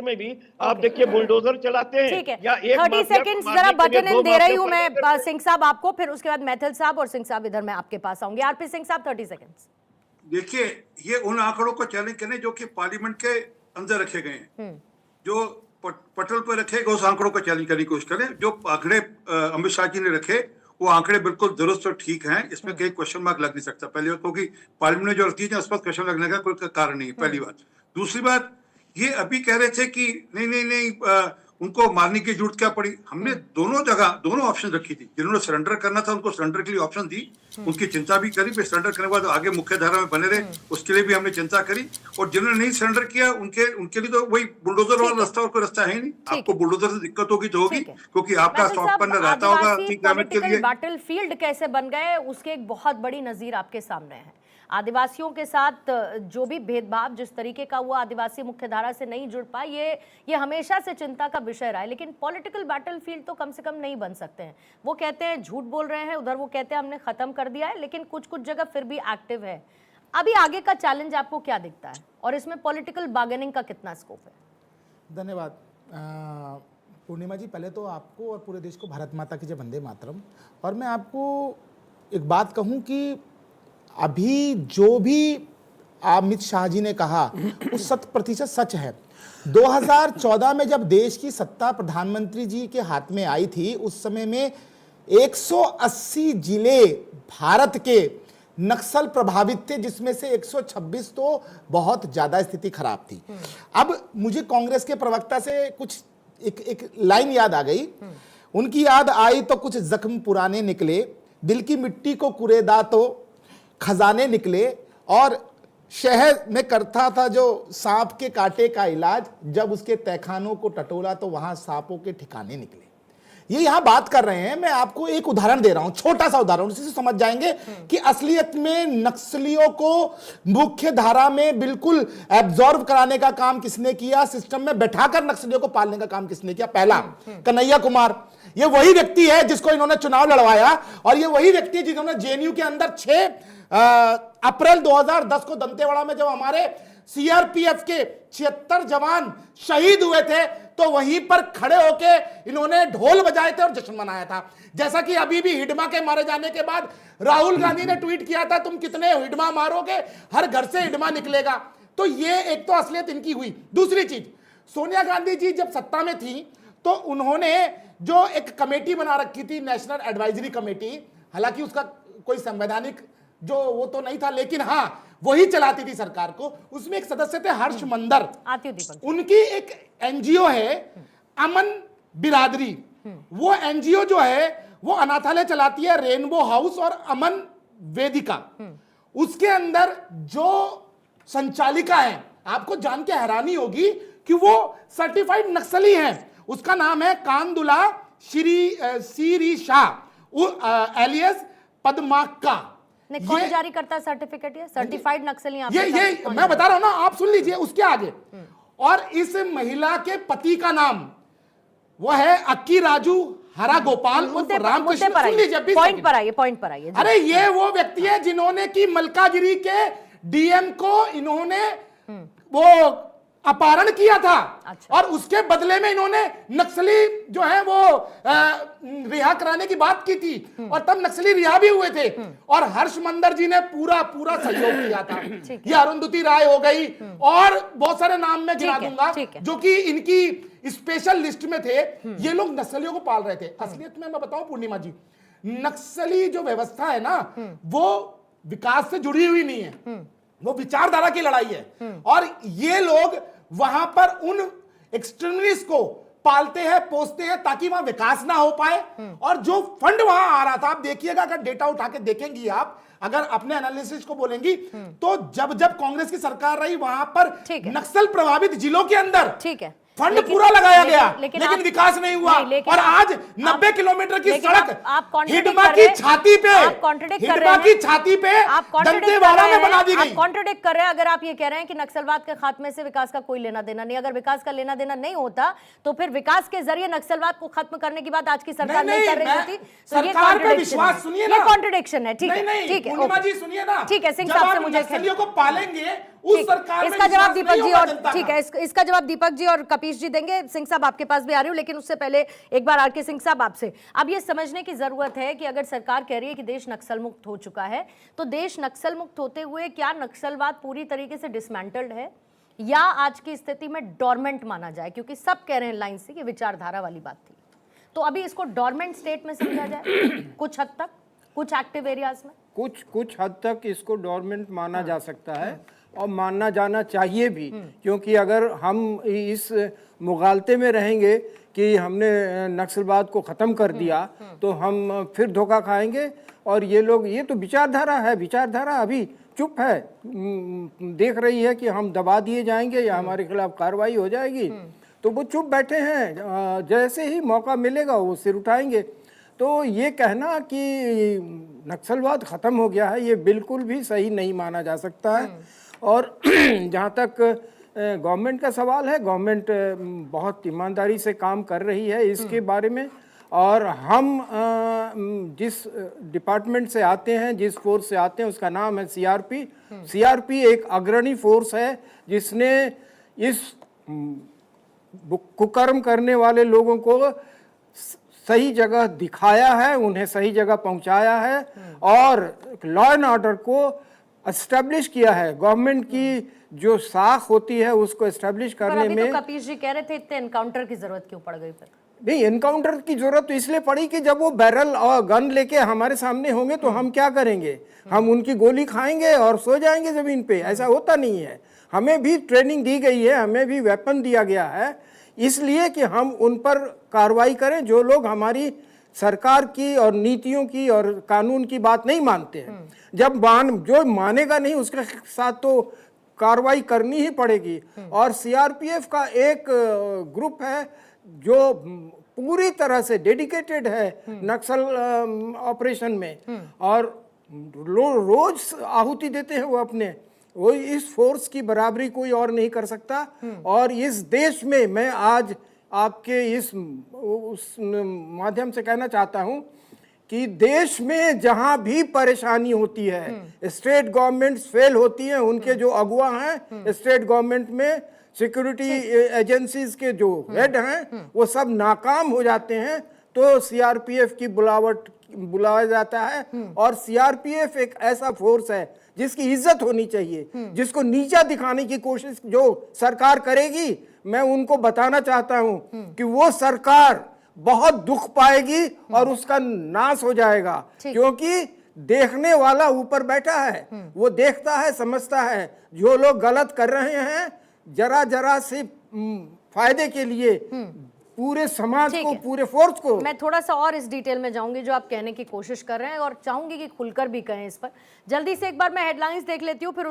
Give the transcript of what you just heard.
में भी आप देखिए बुलडोजर चलाते हैं। ठीक है, या एक 30 सेकंड्स जरा बटन इन दे रही हूं मैं सिंह साहब आपको, फिर उसके बाद मैथिल साहब और सिंह साहब इधर मैं आपके पास आऊंगी। आरपी सिंह साहब 30 सेकंड्स। देखिए, ये उन आंकड़ों को चैलेंज करें जो कि पार्लियामेंट के अंदर रखे गए हैं, जो पटल पर रखे गए उस आंकड़ों को चैलेंज करने की कोशिश करें। जो आंकड़े अमित शाह जी ने रखे वो आंकड़े बिल्कुल दुरुस्त और ठीक हैं, इसमें कहीं क्वेश्चन मार्क लग नहीं सकता। पहली बात, क्योंकि पार्लियामेंट में जो रखती है उस पर क्वेश्चन लगने का कोई कारण नहीं है, पहली बात। दूसरी बात, ये अभी कह रहे थे कि नहीं नहीं नहीं उनको मारने की जरूरत क्या पड़ी। हमने दोनों जगह दोनों ऑप्शन रखी थी। जिन्होंने सरेंडर करना था उनको सरेंडर के लिए ऑप्शन दी, उनकी चिंता भी करी, फिर सरेंडर करने के बाद आगे मुख्य धारा में बने रहे उसके लिए भी हमने चिंता करी। और जिन्होंने नहीं सरेंडर किया उनके लिए तो वही बुलडोजर वाला रास्ता, और कोई रास्ता है ही नहीं। आपको बुलडोजर से दिक्कत होगी तो होगी, क्योंकि आपका सॉफ्ट कॉर्नर रहता होगा के लिए। बैटलफील्ड कैसे बन गए उसके एक बहुत बड़ी नजीर आपके सामने है। आदिवासियों के साथ जो भी भेदभाव जिस तरीके का हुआ, आदिवासी मुख्यधारा से नहीं जुड़ पाए, ये हमेशा से चिंता का विषय रहा है। लेकिन पॉलिटिकल बैटलफील्ड तो कम से कम नहीं बन सकते हैं। वो कहते हैं झूठ बोल रहे हैं, उधर वो कहते हैं हमने खत्म कर दिया है, लेकिन कुछ कुछ जगह फिर भी एक्टिव है। अभी आगे का चैलेंज आपको क्या दिखता है और इसमें पॉलिटिकल बार्गेनिंग का कितना स्कोप है? धन्यवाद पूर्णिमा जी। पहले तो आपको और पूरे देश को भारत माता की जय, वंदे मातरम। और मैं आपको एक बात कहूं कि अभी जो भी अमित शाह जी ने कहा वो 100% सच है। 2014 में जब देश की सत्ता प्रधानमंत्री जी के हाथ में आई थी, उस समय में 180 जिले भारत के नक्सल प्रभावित थे, जिसमें से 126 तो बहुत ज्यादा स्थिति खराब थी। अब मुझे कांग्रेस के प्रवक्ता से कुछ एक लाइन याद आ गई। उनकी याद आई तो कुछ जख्म पुराने निकले, दिल की मिट्टी को कुरेदा तो खजाने निकले, और शहर में करता था जो सांप के कांटे का इलाज, जब उसके तहखानों को टटोला तो वहां सांपों के ठिकाने निकले। ये यहां बात कर रहे हैं। मैं आपको एक उदाहरण दे रहा हूं, छोटा सा उदाहरण, उसी से समझ जाएंगे कि असलियत में नक्सलियों को मुख्य धारा में बिल्कुल एब्जॉर्ब कराने का काम किसने किया, सिस्टम में बैठाकर नक्सलियों को पालने का काम किसने किया? पहला कन्हैया कुमार। ये वही व्यक्ति है जिसको इन्होंने चुनाव लड़वाया, और ये वही व्यक्ति है जिन्होंने जेएनयू के अंदर 6 अप्रैल 2010 को दंतेवाड़ा में जब हमारे सीआरपीएफ के 76 जवान शहीद हुए थे, तो वहीं पर खड़े होके इन्होंने ढोल बजाए थे और जश्न मनाया था। जैसा कि अभी भी हिडमा के मारे जाने के बाद राहुल गांधी ने ट्वीट किया था, तुम कितने हिडमा मारोगे, हर घर से हिडमा निकलेगा। तो ये एक तो असलियत इनकी हुई। दूसरी चीज, सोनिया गांधी जी जब सत्ता में थी तो उन्होंने जो एक कमेटी बना रखी थी, नेशनल एडवाइजरी कमेटी, हालांकि उसका कोई संवैधानिक जो वो तो नहीं था, लेकिन हाँ वही चलाती थी सरकार को। उसमें एक सदस्य थे हर्ष मंदर, उनकी एक एनजीओ है अमन बिरादरी। वो एनजीओ जो है वो अनाथालय चलाती है, रेनबो हाउस और अमन वेदिका। उसके अंदर जो संचालिका है, आपको जान के हैरानी होगी कि वो सर्टिफाइड नक्सली हैं। उसका नाम है कांदुला श्री शाह एलियस पद्माक्का। कौन जारी करता है सर्टिफिकेट? ये सर्टिफाइड नक्सली ये मैं बता रहा हूं ना, आप सुन लीजिए उसके आगे। और इस महिला के पति का नाम वो है अक्की राजू हरा गोपाल उर्फ रामकृष्ण। सुन लीजिए, पॉइंट पर आइए। अरे ये वो व्यक्ति है जिन्होंने की मलकागिरी के डीएम को इन्होंने वो अपहरण किया था। अच्छा। और उसके बदले में इन्होंने नक्सली जो है वो रिहा कराने की बात की थी, और तब नक्सली रिहा भी हुए थे। और हर्ष मंदर जी ने पूरा सहयोग किया था। ये अरुंधति राय हो गई, और बहुत सारे नाम मैं गिना दूंगा जो कि इनकी स्पेशल लिस्ट में थे। ये लोग नक्सलियों को पाल रहे थे। असलियत में मैं बताऊं पूर्णिमा जी, नक्सली जो व्यवस्था है ना, वो विकास से जुड़ी हुई नहीं है, वो विचारधारा की लड़ाई है। और ये लोग वहां पर उन एक्सट्रीमिस्ट को पालते हैं, पोसते हैं, ताकि वहां विकास ना हो पाए। और जो फंड वहां आ रहा था, आप देखिएगा, अगर डेटा उठा के देखेंगी आप, अगर अपने एनालिसिस को बोलेंगी, तो जब कांग्रेस की सरकार रही वहां पर नक्सल प्रभावित जिलों के अंदर ठीक है फंड पूरा लगाया गया, लेकिन विकास नहीं हुआ। और आज 90 किलोमीटर की सड़क हिडमा की छाती पे दंतेवाड़ा में बना दी गई। आप कॉन्ट्रडिक्ट कर रहे हैं। अगर आप ये कह रहे हैं कि नक्सलवाद के खात्मे से विकास का कोई लेना देना नहीं, अगर विकास का लेना देना नहीं होता तो फिर विकास के जरिए नक्सलवाद को खत्म करने की बात आज की सरकार नहीं कर रही होती। सरकार पे विश्वास सुनिए ना, कॉन्ट्रडिक्शन है। ठीक है, पूर्णिमा जी सुनिए ना, ठीक है सिंह साहब से मुझे नक्सलियों को पालेंगे उस ठीक, सरकार में इसका जवाब विश्वास दीपक नहीं जी होगा और जनता ठीक का। है, इसका जवाब दीपक जी और कपीश जी देंगे। सिंह साहब आपके पास भी आ रही हूँ, लेकिन उससे पहले एक बार आर के सिंह साहब आपसे, अब ये समझने की जरूरत है कि अगर सरकार कह रही है कि देश नक्सल मुक्त हो चुका है, तो देश नक्सल मुक्त होते हुए क्या नक्सलवाद पूरी तरीके से डिसमेंटल्ड है या आज की स्थिति में डोरमेंट माना जाए? क्योंकि सब कह रहे हैं लाइन से कि विचारधारा वाली बात थी, तो अभी इसको डोरमेंट स्टेट में समझा जाए कुछ हद तक, कुछ एक्टिव एरियाज में? कुछ हद तक इसको डोरमेंट माना जा सकता है और मानना जाना चाहिए भी, क्योंकि अगर हम इस मुगालते में रहेंगे कि हमने नक्सलवाद को ख़त्म कर दिया तो हम फिर धोखा खाएंगे। और ये लोग, ये तो विचारधारा है, विचारधारा अभी चुप है, देख रही है कि हम दबा दिए जाएंगे या हमारे खिलाफ कार्रवाई हो जाएगी, तो वो चुप बैठे हैं। जैसे ही मौका मिलेगा वो सिर उठाएंगे। तो ये कहना कि नक्सलवाद ख़त्म हो गया है, ये बिल्कुल भी सही नहीं माना जा सकता है। और जहाँ तक गवर्नमेंट का सवाल है, गवर्नमेंट बहुत ईमानदारी से काम कर रही है इसके बारे में। और हम जिस डिपार्टमेंट से आते हैं, जिस फोर्स से आते हैं, उसका नाम है सीआरपी। सीआरपी एक अग्रणी फोर्स है जिसने इस कुकर्म करने वाले लोगों को सही जगह दिखाया है, उन्हें सही जगह पहुंचाया है और लॉ एंड ऑर्डर को एस्टेब्लिश किया है। गवर्नमेंट की जो साख होती है उसको एस्टेब्लिश पर करने अभी में तो कपीश जी कह रहे थे इतने एनकाउंटर की जरूरत क्यों पड़ गई फिर? नहीं, एनकाउंटर की जरूरत तो इसलिए पड़ी कि जब वो बैरल और गन लेके हमारे सामने होंगे तो हम क्या करेंगे? हम उनकी गोली खाएंगे और सो जाएंगे जमीन पे? ऐसा होता नहीं है। हमें भी ट्रेनिंग दी गई है, हमें भी वेपन दिया गया है, इसलिए कि हम उन पर कार्रवाई करें जो लोग हमारी सरकार की और नीतियों की और कानून की बात नहीं मानते हैं। जब जो मानेगा नहीं उसके साथ तो कार्रवाई करनी ही पड़ेगी। और सीआरपीएफ का एक ग्रुप है जो पूरी तरह से डेडिकेटेड है नक्सल ऑपरेशन में और रोज आहुति देते हैं वो अपने। वो इस फोर्स की बराबरी कोई और नहीं कर सकता। और इस देश में मैं आज आपके इस उस माध्यम से कहना चाहता हूं कि देश में जहां भी परेशानी होती है, स्टेट गवर्नमेंट्स फेल होती हैं, उनके जो अगुआ हैं स्टेट गवर्नमेंट में, सिक्योरिटी एजेंसीज के जो हेड हैं वो सब नाकाम हो जाते हैं, तो सीआरपीएफ की बुलाया जाता है। और सीआरपीएफ एक ऐसा फोर्स है जिसकी इज्जत होनी चाहिए, जिसको नीचा दिखाने की कोशिश जो सरकार करेगी, मैं उनको बताना चाहता हूं कि वो सरकार बहुत दुख पाएगी और उसका नाश हो जाएगा। क्योंकि देखने वाला ऊपर बैठा है, वो देखता है, समझता है। जो लोग गलत कर रहे हैं जरा से फायदे के लिए पूरे समाज को, पूरे फोर्स को। मैं थोड़ा सा और इस डिटेल में जाऊंगी जो आप कहने की कोशिश कर रहे हैं और चाहूंगी कि खुलकर भी कहें इस पर। जल्दी से एक बार मैं हेडलाइंस देख लेती हूँ, फिर